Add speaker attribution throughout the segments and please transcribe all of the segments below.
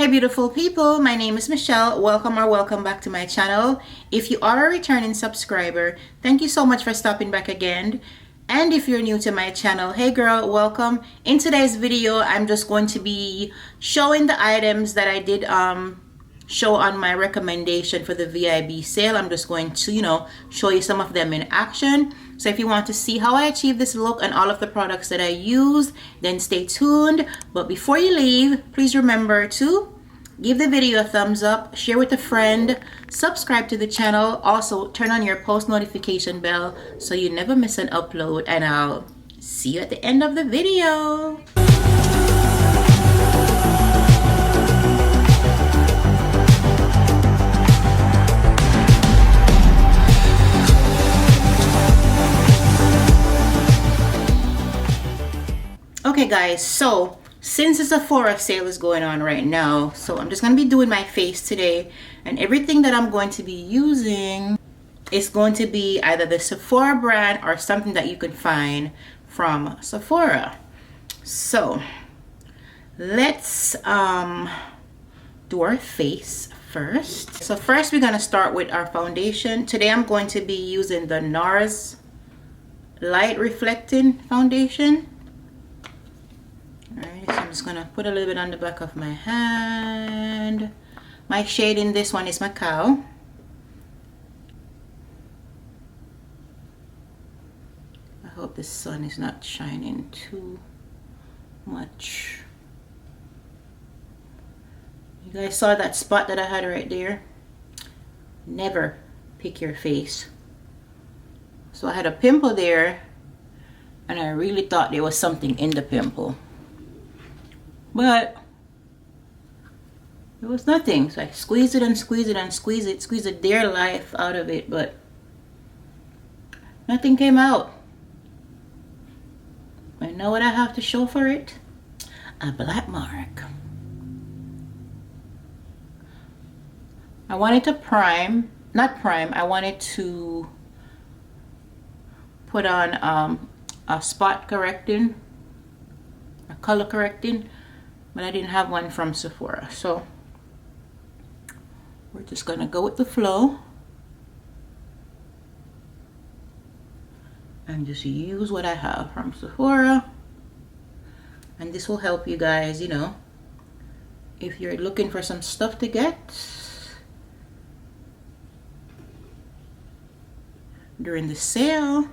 Speaker 1: Hey beautiful people, my name is Michelle. Welcome back to my channel. If you are a returning subscriber, thank you so much for stopping back again. And if you're new to my channel, hey girl, welcome. In today's video, I'm just going to be showing the items that I did show on my recommendation for the VIB sale. I'm just going to, show you some of them in action. So if you want to see how I achieve this look and all of the products that I use, then stay tuned. But before you leave, please remember to give the video a thumbs up, share with a friend, subscribe to the channel, also turn on your post notification bell so you never miss an upload, and I'll see you at the end of the video. Okay guys, so since the Sephora sale is going on right now, so I'm just going to be doing my face today, and everything that I'm going to be using is going to be either the Sephora brand or something that you can find from Sephora. So let's do our face first. So first we're going to start with our foundation. Today I'm going to be using the NARS Light Reflecting Foundation. Alright, so I'm just gonna put a little bit on the back of my hand. My shade in this one is Macao. I hope the sun is not shining too much. You guys saw that spot that I had right there? Never pick your face. So I had a pimple there, and I really thought there was something in the pimple, but there was nothing. So I squeeze it and squeeze it and squeeze the dear life out of it, but nothing came out. I know what I have to show for it. A black mark. I wanted to I wanted to put on a spot correcting, a color correcting, but I didn't have one from Sephora, so we're just gonna go with the flow and just use what I have from Sephora. And this will help you guys, if you're looking for some stuff to get during the sale.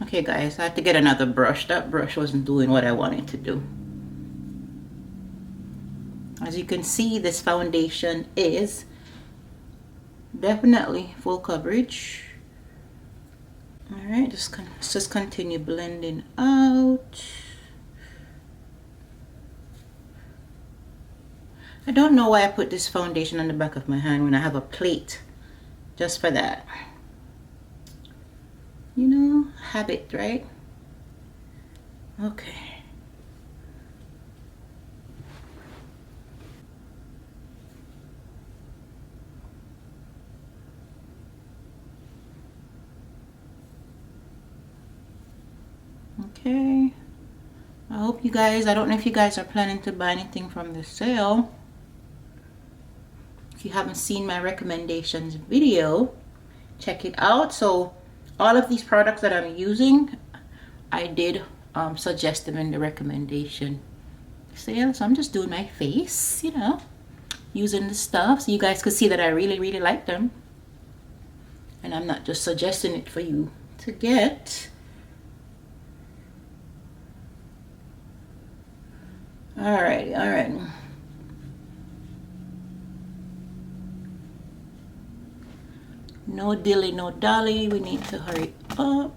Speaker 1: Okay guys, I had to get another brush. That brush wasn't doing what I wanted to do. As you can see, this foundation is definitely full coverage. Alright, just continue blending out. I don't know why I put this foundation on the back of my hand when I have a plate just for that. Habit, right? Okay. Okay. I hope you guys, I don't know if you guys are planning to buy anything from the sale. If you haven't seen my recommendations video, check it out. So all of these products that I'm using, I did suggest them in the recommendation sale. So I'm just doing my face, using the stuff so you guys could see that I really like them, and I'm not just suggesting it for you to get. Alright. No dilly, no dolly. We need to hurry up.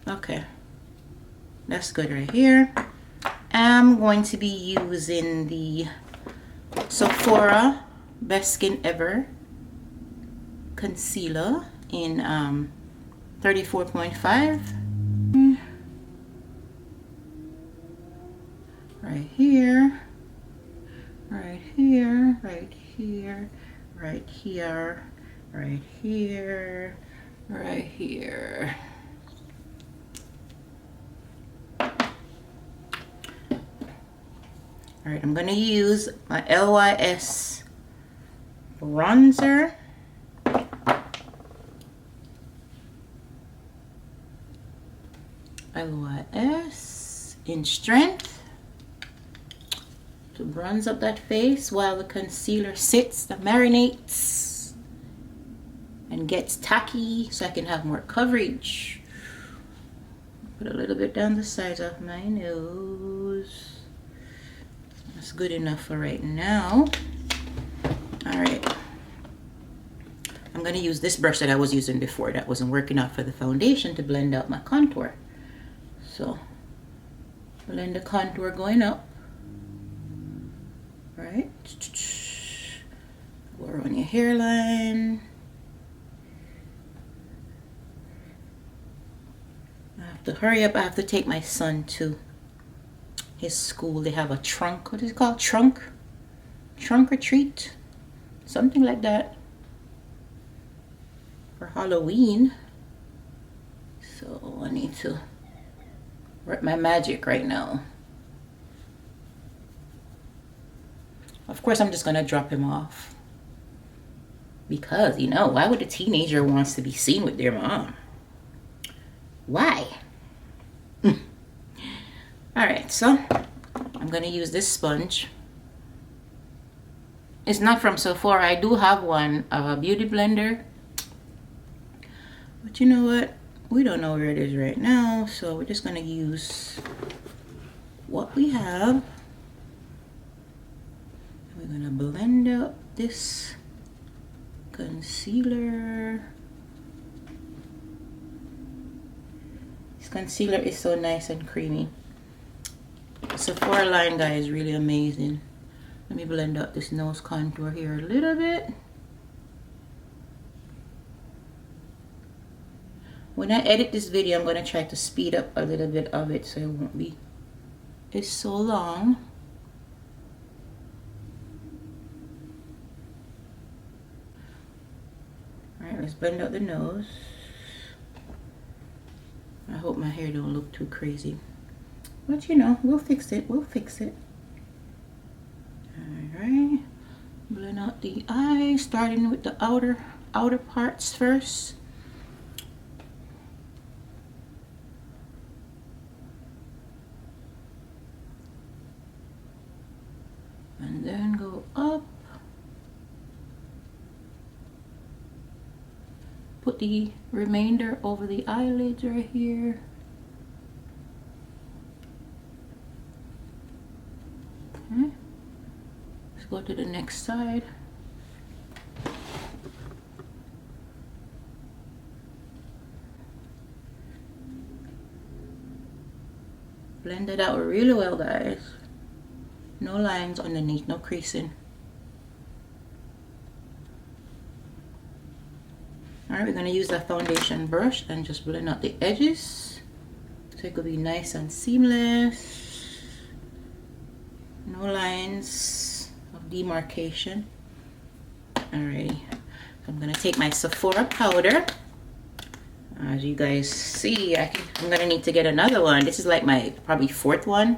Speaker 1: Okay. That's good right here. I'm going to be using the Sephora Best Skin Ever Concealer in 34.5. Right here, right here, right here, right here, right here, right here. All right, I'm gonna use my LYS bronzer. LYS in Strength to bronze up that face while the concealer sits, that marinates and gets tacky so I can have more coverage. Put a little bit down the sides of my nose. That's good enough for right now. All right. I'm gonna use this brush that I was using before that wasn't working out for the foundation to blend out my contour. So blend the contour going up. Right. Go around your hairline. I have to hurry up. I have to take my son to his school. They have a trunk. What is it called? Trunk or treat? Something like that. For Halloween. So I need to work my magic right now. Of course, I'm just gonna drop him off. Because, you know, why would a teenager wants to be seen with their mom? Why? Alright, so I'm gonna use this sponge. It's not from Sephora. I do have one, a beauty blender. But you know what? We don't know where it is right now. So we're just gonna use what we have. We're gonna blend up this concealer. This concealer is so nice and creamy. The Sephora line, guys, is really amazing. Let me blend out this nose contour here a little bit. When I edit this video, I'm gonna try to speed up a little bit of it so it won't be it's so long. Alright, let's blend out the nose. I hope my hair don't look too crazy. But you know, we'll fix it. We'll fix it. Alright. Blend out the eyes, starting with the outer parts first. And then go up. Put the remainder over the eyelids right here. Okay. Let's go to the next side. Blend it out really well, guys. No lines underneath, no creasing. Alright, we're going to use the foundation brush and just blend out the edges so it could be nice and seamless. No lines of demarcation. Alrighty, so I'm going to take my Sephora powder. As you guys see, I'm going to need to get another one. This is like my probably fourth one.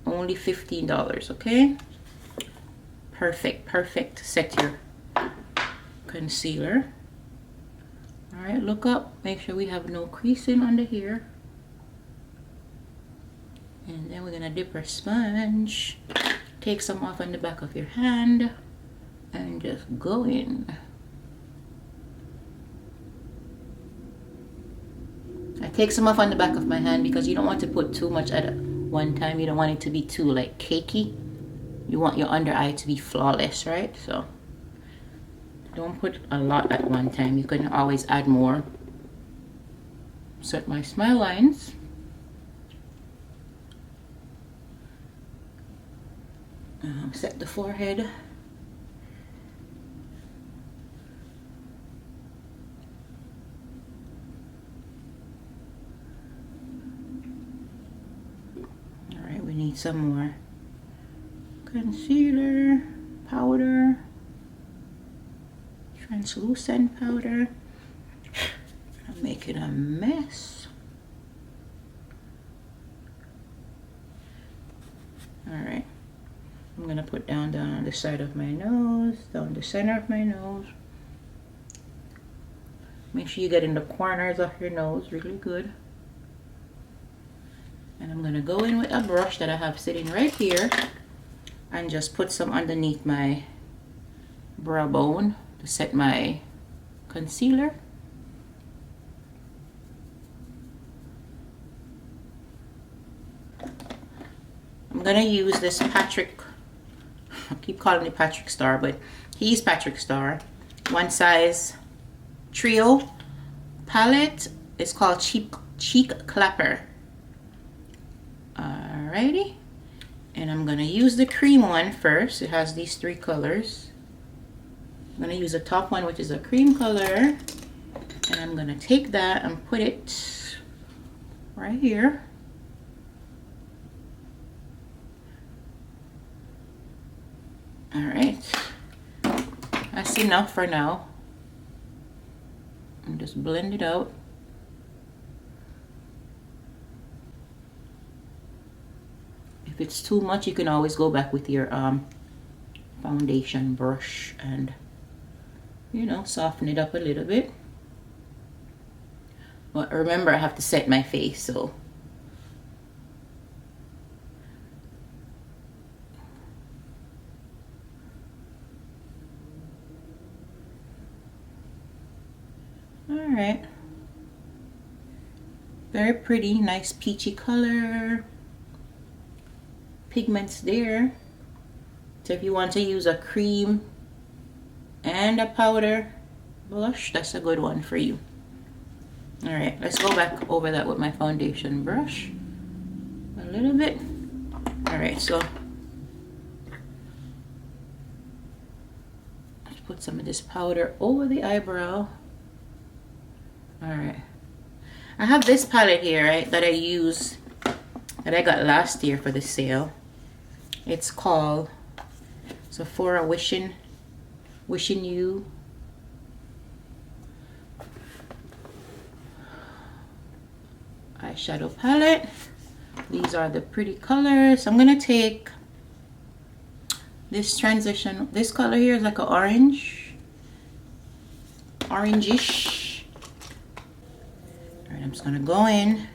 Speaker 1: Only $15, okay? Perfect. Set your concealer. All right, look up. Make sure we have no creasing under here. And then we're gonna dip our sponge. Take some off on the back of your hand and just go in. I take some off on the back of my hand because you don't want to put too much at one time. You don't want it to be too like cakey. You want your under eye to be flawless, right? So don't put a lot at one time. You can always add more. Set my smile lines. Set the forehead. We need some more concealer, powder, translucent powder. I'm making a mess. All right. I'm gonna put down the side of my nose, down the center of my nose. Make sure you get in the corners of your nose really good. And I'm gonna go in with a brush that I have sitting right here and just put some underneath my brow bone to set my concealer. I'm gonna use this Patrick, I keep calling it Patrick Star, but he's Patrick Star, One Size Trio palette. It's called Cheek Clapper. Alrighty, and I'm gonna use the cream one first. It has these 3 colors. I'm gonna use the top one, which is a cream color, and I'm gonna take that and put it right here. All right, that's enough for now. And just blend it out. If it's too much, you can always go back with your foundation brush and, you know, soften it up a little bit. But remember, I have to set my face, so alright. Very pretty, nice peachy color. Pigments there. So if you want to use a cream and a powder blush, that's a good one for you. Alright, let's go back over that with my foundation brush a little bit. Alright, so let's put some of this powder over the eyebrow. Alright, I have this palette here, right, that I use, that I got last year for the sale. It's called Sephora Wishing You eyeshadow palette. These are the pretty colors. I'm gonna take this transition. This color here is like an orange, orangish. All right, I'm just gonna go in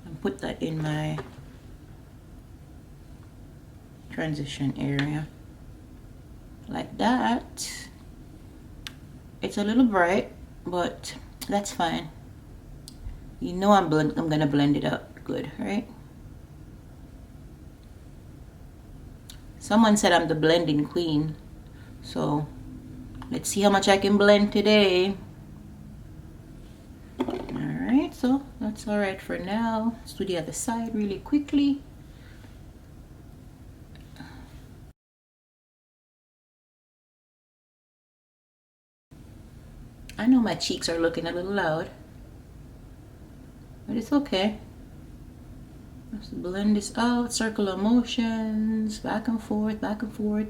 Speaker 1: and put that in my transition area like that. It's a little bright, but that's fine. You know I'm gonna blend it out good, right? Someone said I'm the blending queen, so let's see how much I can blend today. Alright, so that's alright for now. Let's do the other side really quickly. I know my cheeks are looking a little loud, but it's okay. Let's blend this out, circular motions, back and forth, back and forth.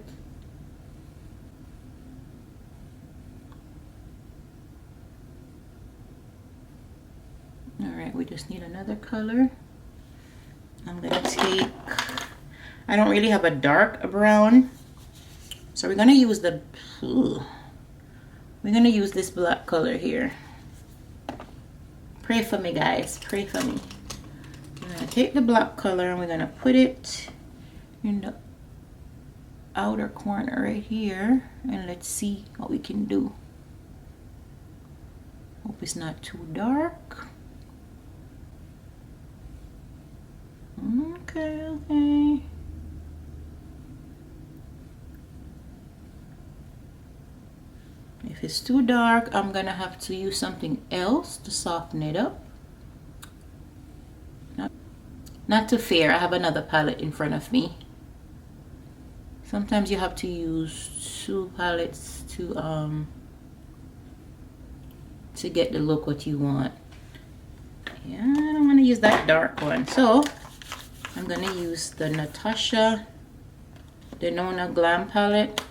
Speaker 1: All right, we just need another color. I'm gonna take, I don't really have a dark brown, so we're gonna use the, we're gonna use this black color here. Pray for me, guys, pray for me. We're gonna take the black color and we're gonna put it in the outer corner right here, and let's see what we can do. Hope it's not too dark. Okay, okay. If it's too dark, I'm gonna have to use something else to soften it up. Not to fear, I have another palette in front of me. Sometimes you have to use 2 palettes to get the look what you want. Yeah, I don't want to use that dark one, so I'm gonna use the Natasha Denona Glam palette,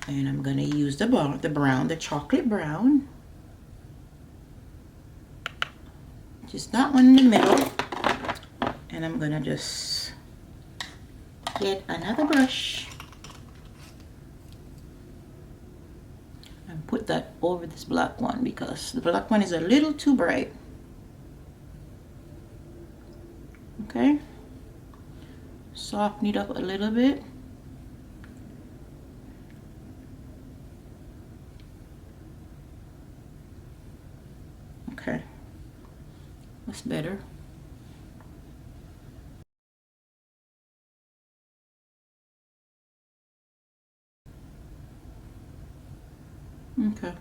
Speaker 1: and I'm gonna use the brown, the chocolate brown. Just that one in the middle. And I'm gonna just get another brush and put that over this black one because the black one is a little too bright. Okay, soften it up a little bit. Okay, that's better. Okay.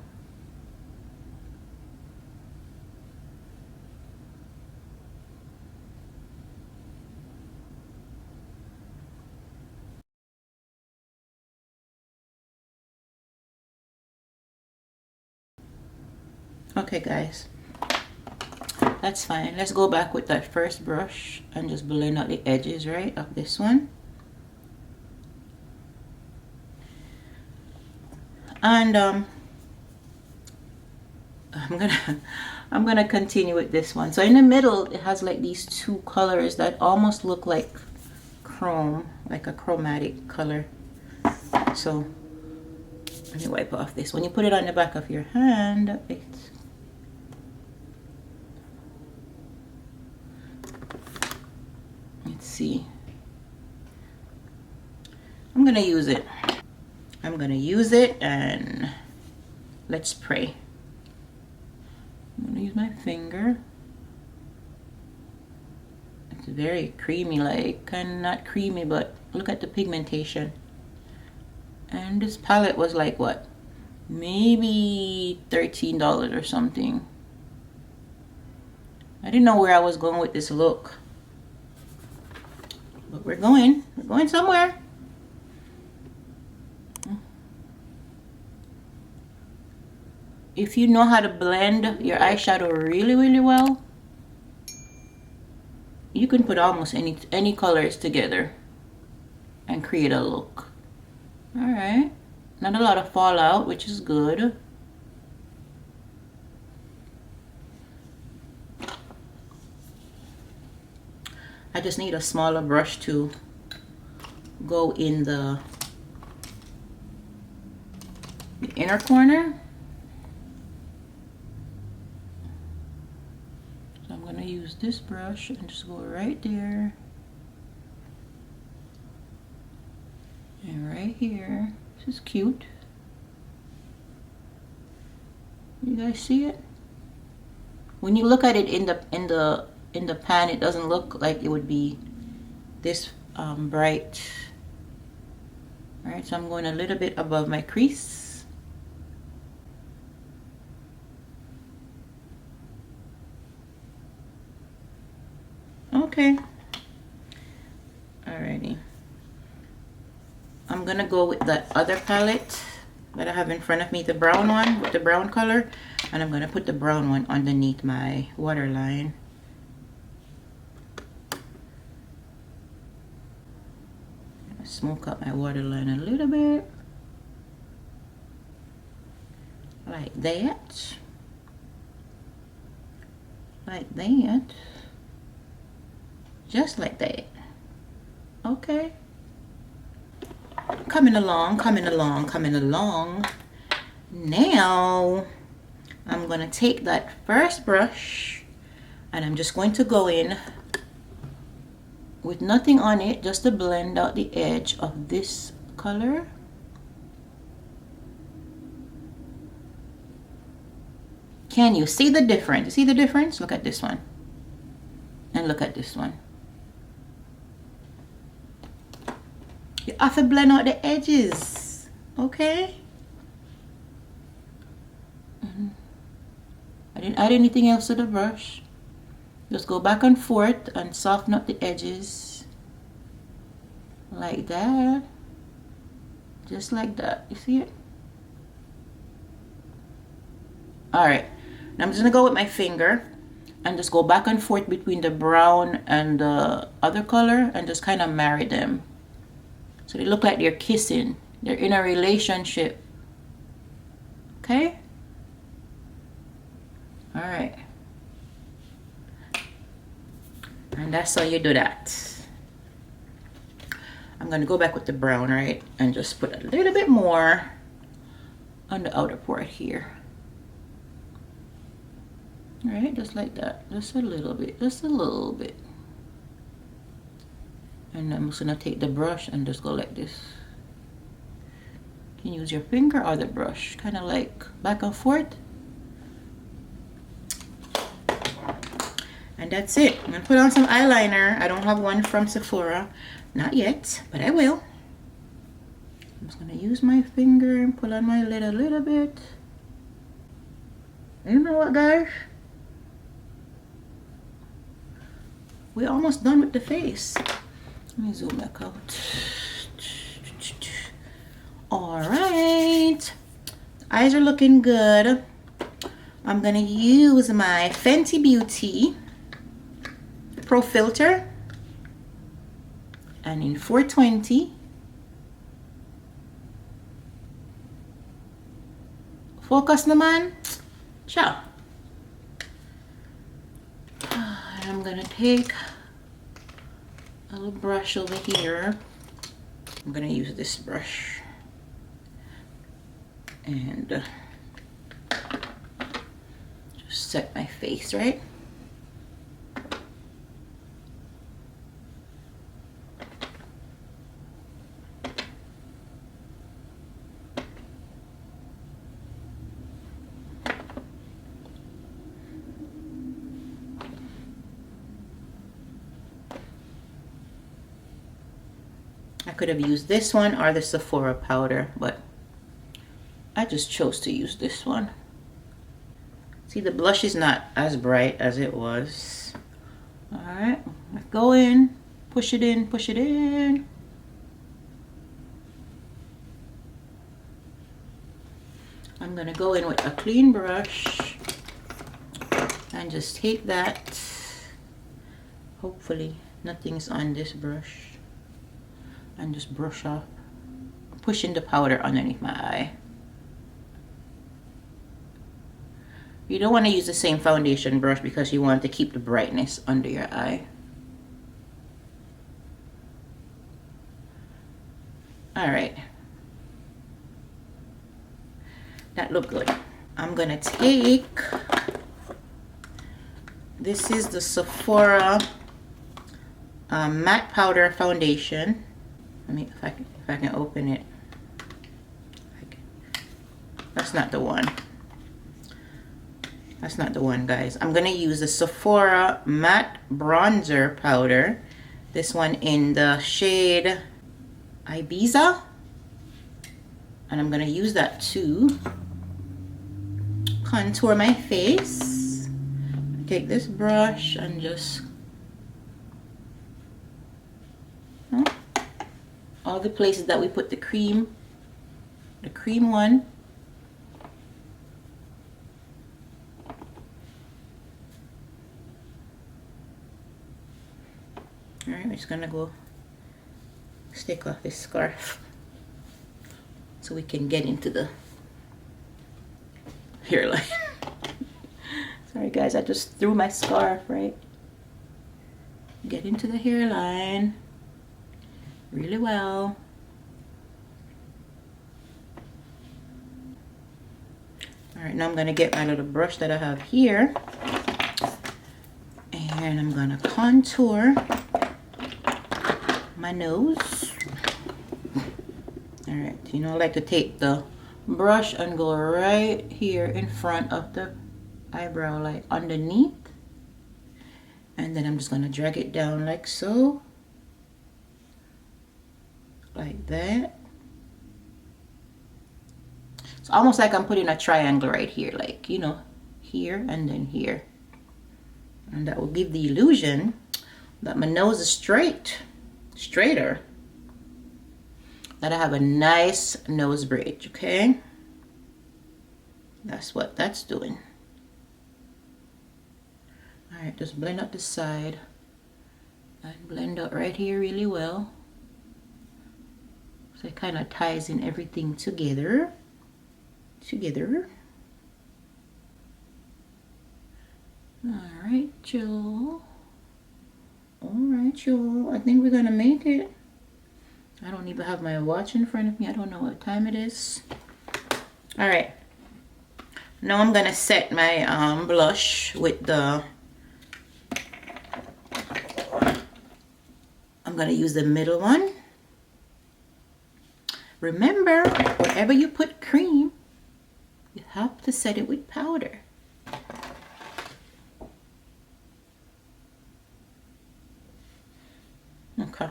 Speaker 1: Okay guys, that's fine. Let's go back with that first brush and just blend out the edges, right, of this one. And I'm gonna continue with this one. So in the middle it has like these two colors that almost look like chrome, like a chromatic color. So let me wipe off this. When you put it on the back of your hand, it's let's see. I'm gonna use it. I'm gonna use it and let's pray. I'm gonna use my finger. It's very creamy, like kind of not creamy, but look at the pigmentation. And this palette was like what? Maybe $13 or something. I didn't know where I was going with this look. But we're going somewhere. If you know how to blend your eyeshadow really well, you can put almost any colors together and create a look. All right, not a lot of fallout, which is good. I just need a smaller brush to go in the inner corner. So I'm gonna use this brush and just go right there and right here. This is cute. You guys see it? When you look at it in the pan, it doesn't look like it would be this bright. All right, so I'm going a little bit above my crease. Okay. Alrighty. I'm gonna go with that other palette that I have in front of me, the brown one with the brown color, and I'm gonna put the brown one underneath my waterline. Smoke up my waterline a little bit, like that, just like that. Okay, coming along. Now I'm gonna take that first brush and I'm just going to go in with nothing on it, just to blend out the edge of this color. Can you see the difference? You see the difference? Look at this one and look at this one. You have to blend out the edges, okay? I didn't add anything else to the brush. Just go back and forth and soften up the edges like that, just like that. You see it? All right, now I'm just gonna go with my finger and just go back and forth between the brown and the other color and just kind of marry them so they look like they're kissing, they're in a relationship. Okay, all right. And that's how you do that. I'm gonna go back with the brown, right? And just put a little bit more on the outer part here. All right, just like that. Just a little bit, just a little bit. And I'm just gonna take the brush and just go like this. You can use your finger or the brush, kind of like back and forth. And that's it. I'm gonna put on some eyeliner. I don't have one from Sephora, not yet, but I will. I'm just gonna use my finger and pull on my lid a little bit. You know what, guys? We're almost done with the face. Let me zoom back out. All right, eyes are looking good. I'm gonna use my Fenty Beauty Pro Filter, and in 420. Focus, no man. Ciao. I'm gonna take a little brush over here. I'm gonna use this brush and just set my face, right? I could have used this one or the Sephora powder, but I just chose to use this one. See, the blush is not as bright as it was. All right, go in, push it in, push it in. I'm gonna go in with a clean brush and just take that. Hopefully nothing's on this brush. And just brush off, pushing the powder underneath my eye. You don't want to use the same foundation brush because you want to keep the brightness under your eye. All right, that looked good. I'm gonna take, this is the Sephora matte powder foundation. Let me, if I can open it. That's not the one. That's not the one, guys. I'm gonna use the Sephora matte bronzer powder. This one in the shade Ibiza, and I'm gonna use that to contour my face. Take this brush and just all the places that we put the cream one. All right, we're just gonna go stick off this scarf so we can get into the hairline. Sorry guys, I just threw my scarf, right? Get into the hairline really well. All right, now I'm gonna get my little brush that I have here and I'm gonna contour my nose. All right, you know, I like to take the brush and go right here in front of the eyebrow, like underneath, and then I'm just gonna drag it down like so, like that. It's almost like I'm putting a triangle right here, like, you know, here and then here, and that will give the illusion that my nose is straighter, that I have a nice nose bridge. Okay, that's what that's doing. All right, just blend out the side and blend out right here really well, so it kind of ties in everything together. All right, Jill. right, y'all. I think we're gonna make it. I don't even have my watch in front of me. I don't know what time it is. All right. Now I'm gonna set my blush with the. I'm gonna use the middle one. Remember, wherever you put cream, you have to set it with powder. Okay.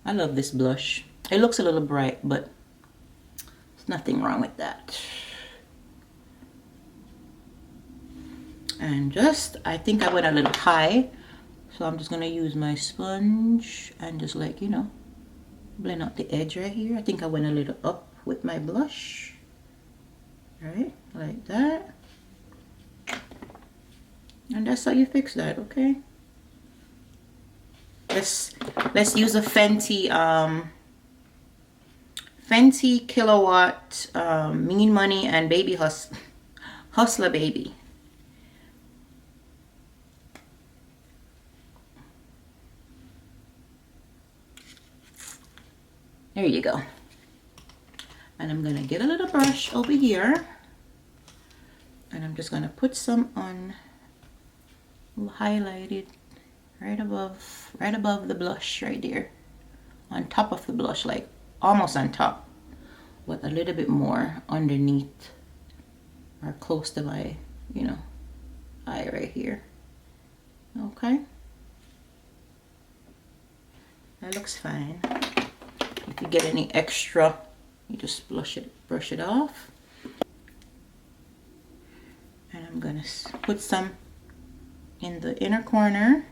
Speaker 1: I love this blush. It looks a little bright, but there's nothing wrong with that. And just, I think I went a little high, so I'm just gonna use my sponge and just, like, you know, blend out the edge right here. I think I went a little up with my blush. Right, like that. And that's how you fix that, okay? Let's use a Fenty Fenty Kilowatt Mean Money and Baby Hustler Baby. There you go. And I'm gonna get a little brush over here, and I'm just gonna put some on, highlighted right above the blush right there, on top of the blush, like almost on top, but a little bit more underneath or close to my, you know, eye right here. Okay, that looks fine. If you get any extra, you just brush it off. And I'm gonna put some in the inner corner.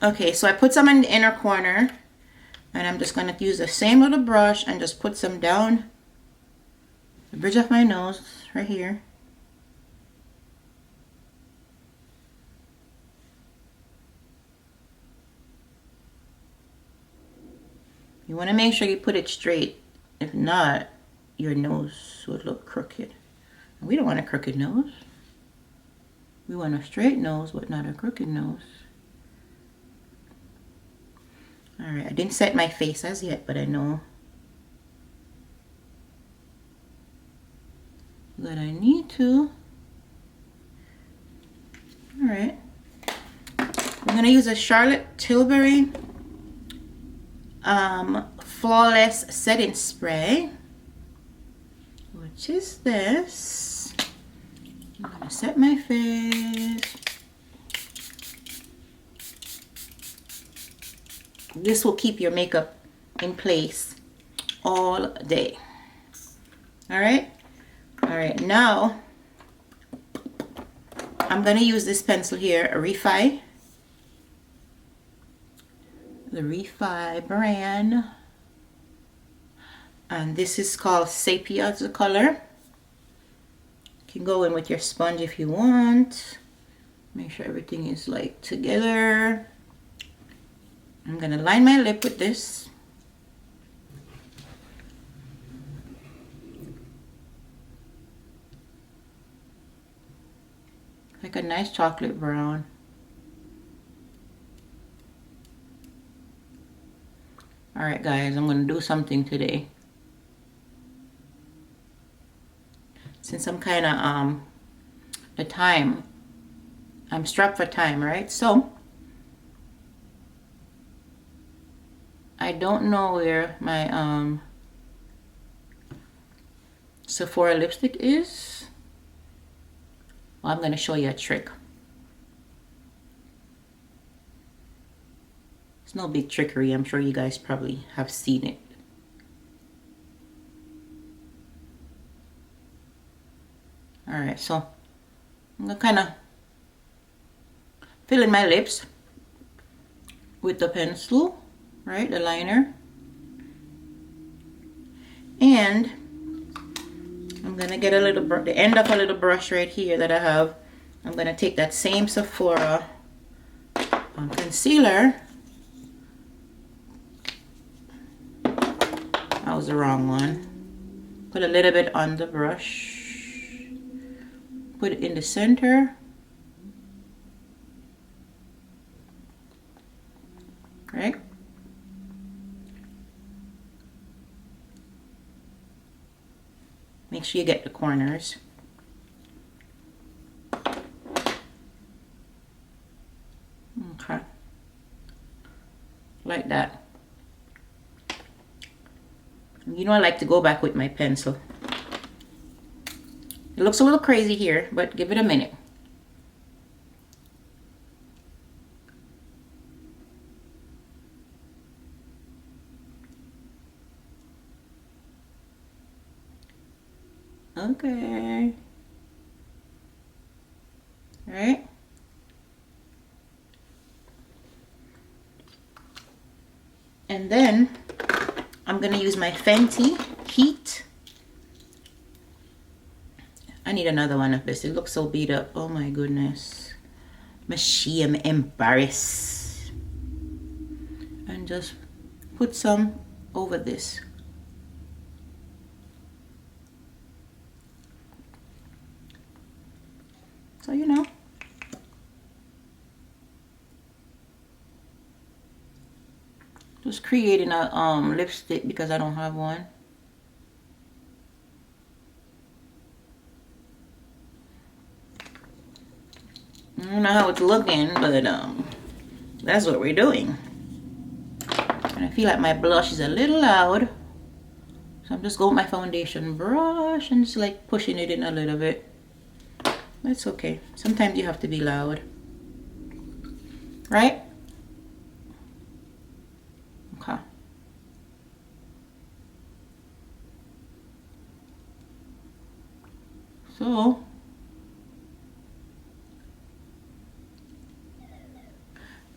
Speaker 1: Okay, so I put some in the inner corner, and I'm just gonna use the same little brush and just put some down the bridge of my nose right here. You want to make sure you put it straight. If not, your nose would look crooked. And we don't want a crooked nose. We want a straight nose, but not a crooked nose. Alright, I didn't set my face as yet, but I know that I need to. Alright. I'm going to use a Charlotte Tilbury Flawless Setting Spray, which is this. I'm gonna set my face. This will keep your makeup in place all day. All right, now I'm gonna use this pencil here, a Refy. The Refy brand, and this is called Sepia as the color. You can go in with your sponge if you want. Make sure everything is like together. I'm gonna line my lip with this. Like a nice chocolate brown. Alright guys, I'm going to do something today. Since I'm kind of, the time, I'm strapped for time, right? So, I don't know where my, Sephora lipstick is. Well, I'm going to show you a trick. It's no big trickery. I'm sure you guys probably have seen it. Alright, so I'm gonna kind of fill in my lips with the pencil, right? The liner. And I'm gonna get a little, the end of a little brush right here that I have. I'm gonna take that same Sephora concealer. That was the wrong one. Put a little bit on the brush. Put it in the center. Right? Make sure you get the corners. Okay. Like that. You know, I like to go back with my pencil. It looks a little crazy here, but give it a minute. Okay. All right. And then I'm gonna use my Fenty Heat. I need another one of this. It looks so beat up. Oh my goodness. I'm embarrassed. And just put some over this. So you know. Just creating a lipstick because I don't have one. I don't know how it's looking, but that's what we're doing. And I feel like my blush is a little loud, so I'm just going with my foundation brush and just like pushing it in a little bit. It's okay. Sometimes you have to be loud, right? Okay. So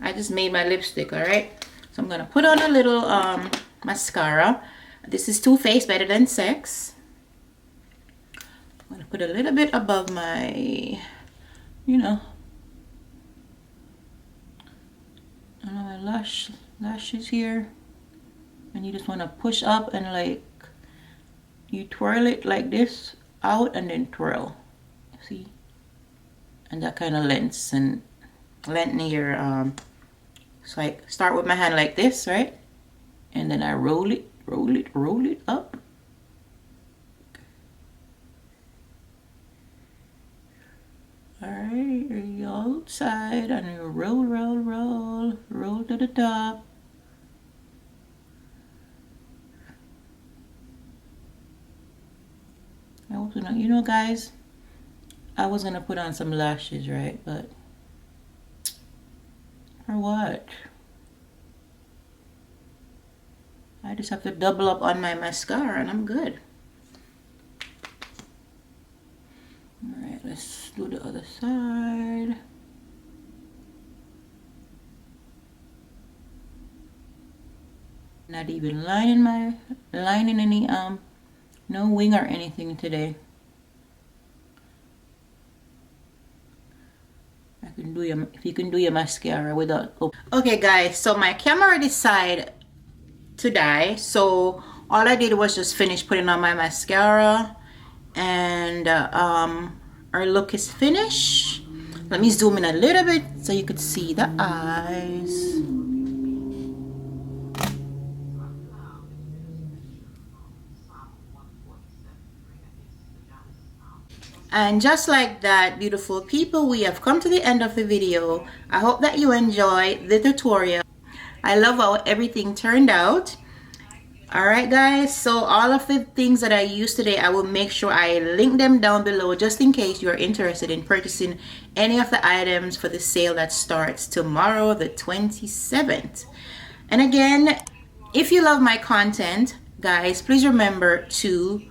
Speaker 1: I just made my lipstick, all right? So I'm gonna put on a little mascara. This is Too Faced Better Than Sex. I'm gonna put a little bit above my, you know, my lashes here. And you just wanna push up and like, you twirl it like this out and then twirl, see? And that kind of lengthens your, so I start with my hand like this, right? And then I roll it up. All right, the outside, and you roll to the top. I was gonna, you know, guys, I was gonna put on some lashes, right? But for what? I just have to double up on my mascara and I'm good. All right, let's do the other side. Not even lining any no wing or anything today. If you can do your mascara without. Okay guys, so my camera decided to die, so all I did was just finish putting on my mascara, and our look is finished. Let me zoom in a little bit so you could see the eyes. And just like that, beautiful people, we have come to the end of the video. I hope that you enjoyed the tutorial. I love how everything turned out. Alright guys, so all of the things that I used today, I will make sure I link them down below just in case you are interested in purchasing any of the items for the sale that starts tomorrow, the 27th. And again, if you love my content, guys, please remember to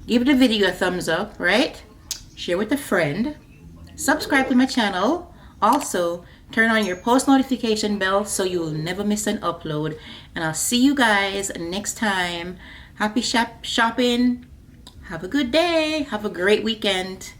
Speaker 1: give the video a thumbs up, right? Share with a friend, subscribe to my channel, also turn on your post notification bell so you'll never miss an upload. And I'll see you guys next time. Happy shopping. Have a good day. Have a great weekend.